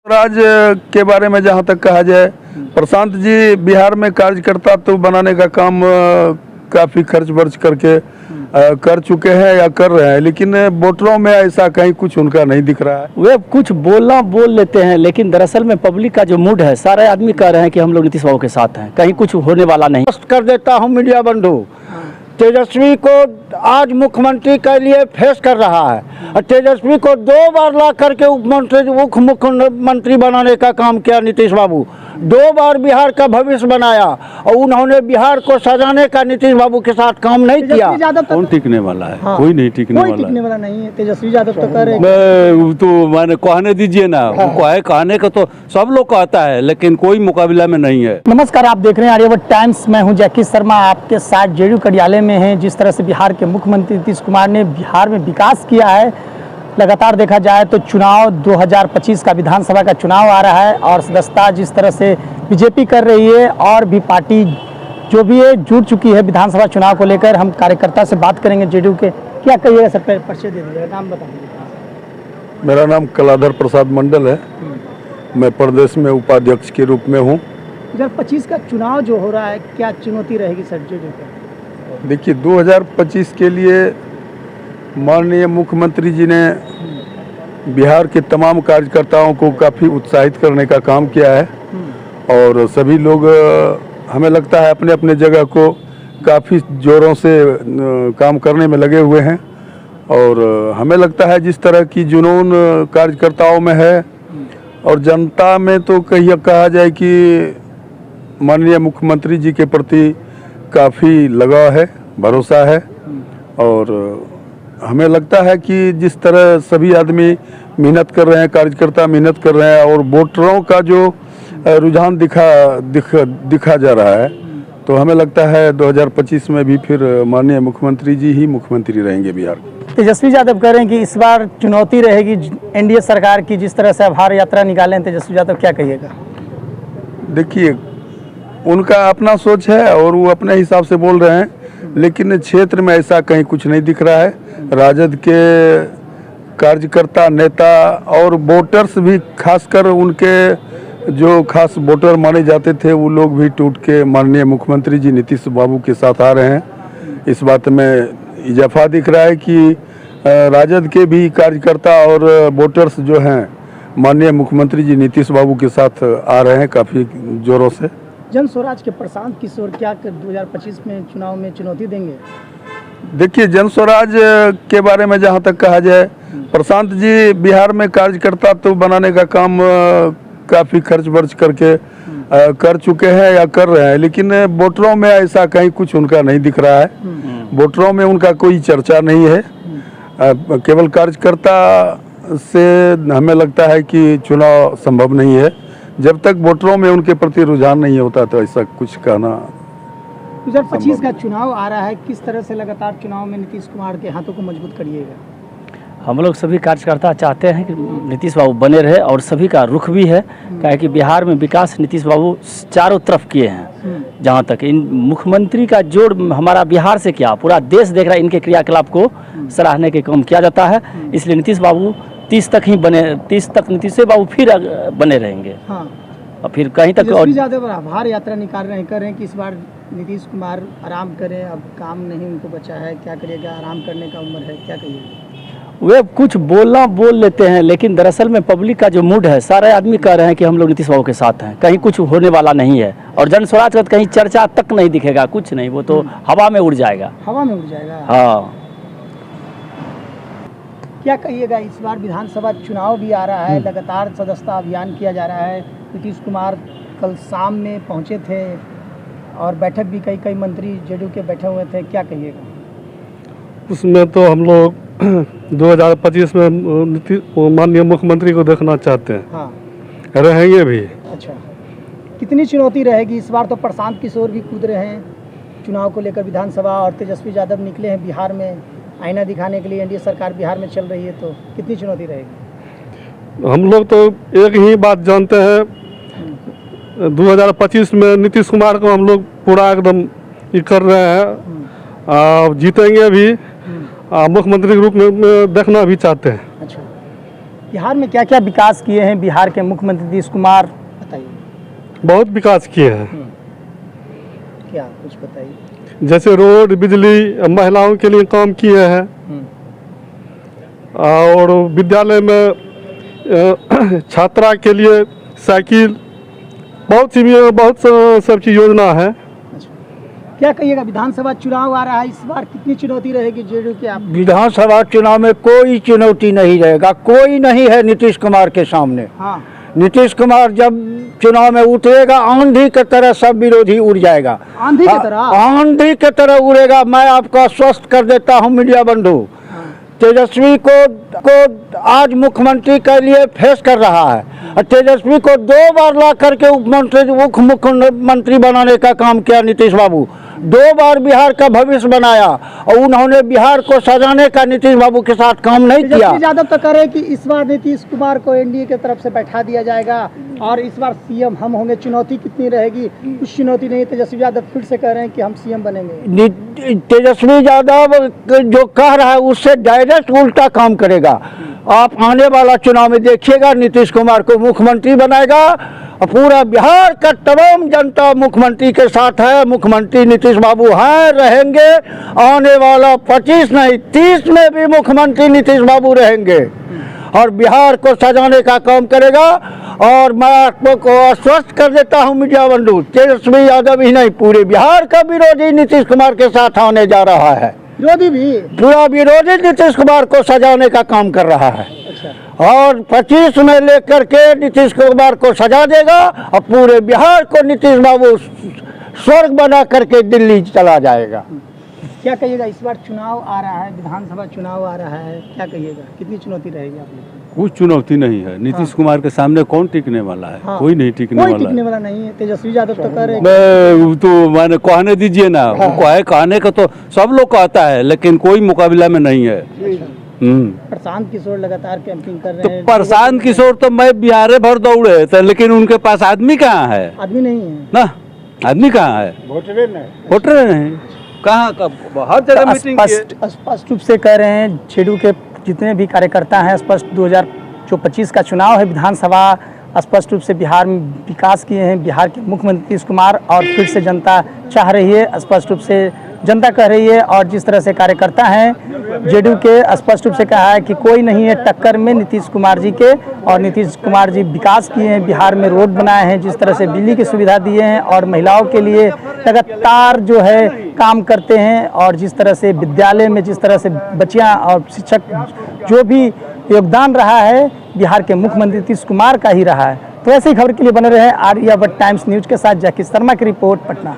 राज के बारे में जहां तक कहा जाए, प्रशांत जी बिहार में कार्यकर्ता तो बनाने का काम काफी खर्च वर्च करके कर चुके हैं या कर रहे हैं, लेकिन वोटरों में ऐसा कहीं कुछ उनका नहीं दिख रहा है। वे कुछ बोलना बोल लेते हैं, लेकिन दरअसल में पब्लिक का जो मूड है, सारे आदमी कह रहे हैं कि हम लोग नीतीश बाबू के साथ हैं, कहीं कुछ होने वाला नहीं। कर देता हूं मीडिया बंधु, तेजस्वी को आज मुख्यमंत्री के लिए फेस कर रहा है और तेजस्वी को 2 बार ला करके उप मुख्यमंत्री बनाने का काम किया नीतीश बाबू। 2 बार बिहार का भविष्य बनाया और उन्होंने बिहार को सजाने का नीतीश बाबू के साथ काम नहीं किया। कौन टिकने वाला है? हाँ। कोई नहीं टिकने कोई वाला टिकने वाला नहीं है। तेजस्वी यादव तो कह रहे मैं तो मैंने कहने दीजिए ना, कहने का तो सब लोग कहता है, लेकिन कोई मुकाबला में नहीं है। नमस्कार, आप देख रहे हैं आर्यावर्त टाइम्स। मैं हूं जैकी शर्मा, आपके साथ जेडीयू कार्यालय में हैं। जिस तरह से बिहार के मुख्यमंत्री नीतीश कुमार ने बिहार में विकास किया है, लगातार देखा जाए तो चुनाव 2025 का विधानसभा का चुनाव आ रहा है और सदस्यता जिस तरह से बीजेपी कर रही है और भी पार्टी जो भी है जुड़ चुकी है विधानसभा चुनाव को लेकर। हम कार्यकर्ता से बात करेंगे जेडीयू के। क्या कहिएगा सर, परिचय दे दीजिएगा, नाम बता दीजिए। मेरा नाम कलाधर प्रसाद मंडल है, मैं प्रदेश में उपाध्यक्ष के रूप में हूँ। 2025 का चुनाव जो हो रहा है, क्या चुनौती रहेगी सर जेडीयू को? देखिए, 2025 के लिए माननीय मुख्यमंत्री जी ने बिहार के तमाम कार्यकर्ताओं को काफ़ी उत्साहित करने का काम किया है और सभी लोग हमें लगता है अपने अपने जगह को काफ़ी ज़ोरों से काम करने में लगे हुए हैं और हमें लगता है जिस तरह की जुनून कार्यकर्ताओं में है और जनता में तो कहा जाए कि माननीय मुख्यमंत्री जी के प्रति काफ़ी लगाव है, भरोसा है और हमें लगता है कि जिस तरह सभी आदमी मेहनत कर रहे हैं, कार्यकर्ता मेहनत कर रहे हैं और वोटरों का जो रुझान दिखा जा रहा है, तो हमें लगता है 2025 में भी फिर माननीय मुख्यमंत्री जी ही मुख्यमंत्री रहेंगे बिहार के। तेजस्वी यादव कह रहे हैं कि इस बार चुनौती रहेगी एनडीए सरकार की, जिस तरह से आभार यात्रा निकाले हैं। तेजस्वी यादव क्या कहिएगा? देखिए, उनका अपना सोच है और वो अपने हिसाब से बोल रहे हैं, लेकिन क्षेत्र में ऐसा कहीं कुछ नहीं दिख रहा है। राजद के कार्यकर्ता, नेता और वोटर्स भी, खासकर उनके जो खास वोटर माने जाते थे, वो लोग भी टूट के माननीय मुख्यमंत्री जी नीतीश बाबू के साथ आ रहे हैं। इस बात में इजाफा दिख रहा है कि राजद के भी कार्यकर्ता और वोटर्स जो हैं माननीय मुख्यमंत्री जी नीतीश बाबू के साथ आ रहे हैं काफ़ी ज़ोरों से। जन स्वराज के प्रशांत किशोर क्या 2025 में चुनाव में चुनौती देंगे? देखिए, जन स्वराज के बारे में जहां तक कहा जाए, प्रशांत जी बिहार में कार्यकर्ता तो बनाने का काम काफ़ी खर्च वर्च करके कर चुके हैं या कर रहे हैं, लेकिन वोटरों में ऐसा कहीं कुछ उनका नहीं दिख रहा है। वोटरों में उनका कोई चर्चा नहीं है। केवल कार्यकर्ता से हमें लगता है कि चुनाव संभव नहीं है। जब तक वोटरों में उनके प्रति रुझान नहीं होता तो ऐसा कुछ कहना। 2025 का चुनाव आ रहा है, किस तरह से लगातार चुनाव में नीतीश कुमार के हाथों को मजबूत करिएगा? हम लोग सभी कार्यकर्ता चाहते हैं कि नीतीश बाबू बने रहे और सभी का रुख भी है, क्या है कि बिहार में विकास नीतीश बाबू चारों तरफ किए हैं। जहाँ तक इन मुख्यमंत्री का जोड़ हमारा बिहार से क्या, पूरा देश देख रहा है, इनके क्रियाकलाप को सराहने के काम किया जाता है। इसलिए नीतीश बाबू 30 तक ही बने, 30 तक नीतीश बाबू फिर बने रहेंगे। हाँ। और फिर कहीं तक और यादव आभार यात्रा निकाल रहे हैं, कर रहे हैं कि इस बार नीतीश कुमार आराम करें, अब काम नहीं उनको बचा है, क्या करिएगा? आराम करने का उम्र है, क्या कहिएगा? वे कुछ बोलना बोल लेते हैं, लेकिन दरअसल में पब्लिक का जो मूड है, सारे आदमी कह रहे हैं कि हम लोग नीतीश बाबू के साथ हैं, कहीं कुछ होने वाला नहीं है और जन स्वराज का कहीं चर्चा तक नहीं दिखेगा, कुछ नहीं, वो तो हवा में उड़ जाएगा। हवा में उड़ जाएगा। हाँ। क्या कहिएगा, इस बार विधानसभा चुनाव भी आ रहा है, लगातार सदस्यता अभियान किया जा रहा है। नीतीश कुमार कल शाम में पहुंचे थे और बैठक भी कई मंत्री जेडीयू के बैठे हुए थे, क्या कहिएगा? उसमें तो हम लोग 2025 में माननीय मुख्यमंत्री को देखना चाहते हैं। हाँ। रहेंगे भी। अच्छा, कितनी चुनौती रहेगी इस बार? तो प्रशांत किशोर भी कूद रहे हैं चुनाव को लेकर विधानसभा और तेजस्वी यादव निकले हैं बिहार में आईना दिखाने के लिए। एनडीए सरकार बिहार में चल रही है, तो कितनी चुनौती रहेगी? हम लोग तो एक ही बात जानते हैं, 2025 में नीतीश कुमार को हम लोग पूरा एकदम ये कर रहे हैं, जीतेंगे भी, मुख्यमंत्री के रूप में देखना भी चाहते हैं। अच्छा, बिहार में क्या क्या विकास किए हैं बिहार के मुख्यमंत्री नीतीश कुमार, बताइए। बहुत विकास किए हैं, क्या कुछ बताइए। जैसे रोड, बिजली, महिलाओं के लिए काम किए हैं और विद्यालय में छात्रा के लिए साइकिल, बहुत सब चीज योजना है। क्या कहिएगा, विधानसभा चुनाव आ रहा है, इस बार कितनी चुनौती रहेगी जेडीयू की? आप विधानसभा चुनाव में कोई चुनौती नहीं रहेगा, कोई नहीं है नीतीश कुमार के सामने। हाँ, नीतीश कुमार जब चुनाव में उतरेगा आंधी की तरह सब विरोधी उड़ जाएगा, आंधी की तरह? आंधी की तरह उड़ेगा। मैं आपको आश्वस्त कर देता हूं मीडिया बंधु, तेजस्वी को आज मुख्यमंत्री के लिए फेस कर रहा है और तेजस्वी को 2 बार ला करके उप मुख्यमंत्री बनाने का काम किया नीतीश बाबू। 2 बार बिहार का भविष्य बनाया और उन्होंने बिहार को सजाने का नीतीश बाबू के साथ काम नहीं किया। तेजस्वी यादव तो करे कि इस बार नीतीश कुमार को एनडीए की तरफ से बैठा दिया जाएगा और इस बार सीएम हम होंगे। चुनौती कितनी रहेगी? कुछ चुनौती नहीं। तेजस्वी यादव फिर से कह रहे हैं कि हम सीएम बनेंगे। तेजस्वी यादव जो कह रहा है उससे डायरेक्ट उल्टा काम करेगा। आप आने वाला चुनाव में देखिएगा नीतीश कुमार को मुख्यमंत्री बनाएगा और पूरा बिहार का तमाम जनता मुख्यमंत्री के साथ है। मुख्यमंत्री नीतीश बाबू हैं, रहेंगे। आने वाला 25 नहीं 30 में भी मुख्यमंत्री नीतीश बाबू रहेंगे और बिहार को सजाने का काम करेगा। और मैं आपको आश्वस्त कर देता हूं मीडिया बंधु, तेजस्वी यादव ही नहीं पूरे बिहार का विरोधी नीतीश कुमार के साथ आने जा रहा है। विरोधी भी पूरा विरोधी नीतीश कुमार को सजाने का काम कर रहा है। अच्छा। और 25 में लेकर के नीतीश कुमार को सजा देगा और पूरे बिहार को नीतीश बाबू स्वर्ग बना करके दिल्ली चला जाएगा। क्या कहिएगा, इस बार चुनाव आ रहा है, विधानसभा चुनाव आ रहा है, क्या कहिएगा, कितनी चुनौती रहेगी आप लोग? कुछ चुनौती नहीं है। नीतीश कुमार के सामने कौन टिकने वाला है? हाँ। कोई नहीं टिकने कोई वाला टिकने है। वाला नहीं है। तेजस्वी यादव तो कह रहे हैं मैं तो मैंने कहने दीजिए ना, उनको है कहने का तो सब लोग कहता है, लेकिन कोई मुकाबला में नहीं है। प्रशांत किशोर लगातार कैंपिंग कर तो रहे हैं। प्रशांत किशोर तो मैं बिहार भर दौड़े थे, लेकिन उनके पास आदमी कहाँ है आदमी नहीं है ना? आदमी कहाँ है? वोटर नहीं। कहाँ हर जगह मीटिंग किए। स्पष्ट रूप से कह रहे हैं जेडीयू के जितने भी कार्यकर्ता हैं, स्पष्ट 2025 का चुनाव है विधानसभा, स्पष्ट रूप से बिहार में विकास किए हैं बिहार के मुख्यमंत्री नीतीश कुमार और फिर से जनता चाह रही है, स्पष्ट रूप से जनता कह रही है। और जिस तरह से कार्यकर्ता हैं जेडीयू के, स्पष्ट रूप से कहा है कि कोई नहीं है टक्कर में नीतीश कुमार जी के। और नीतीश कुमार जी विकास किए हैं, बिहार में रोड बनाए हैं, जिस तरह से बिजली की सुविधा दिए हैं और महिलाओं के लिए लगातार जो है काम करते हैं। और जिस तरह से विद्यालय में जिस तरह से बच्चियाँ और शिक्षक जो भी योगदान रहा है बिहार के मुख्यमंत्री नीतीश कुमार का ही रहा है। तो ऐसी खबर के लिए बने रहे आर्यावर्त टाइम्स न्यूज के साथ। जैकी शर्मा की रिपोर्ट, पटना।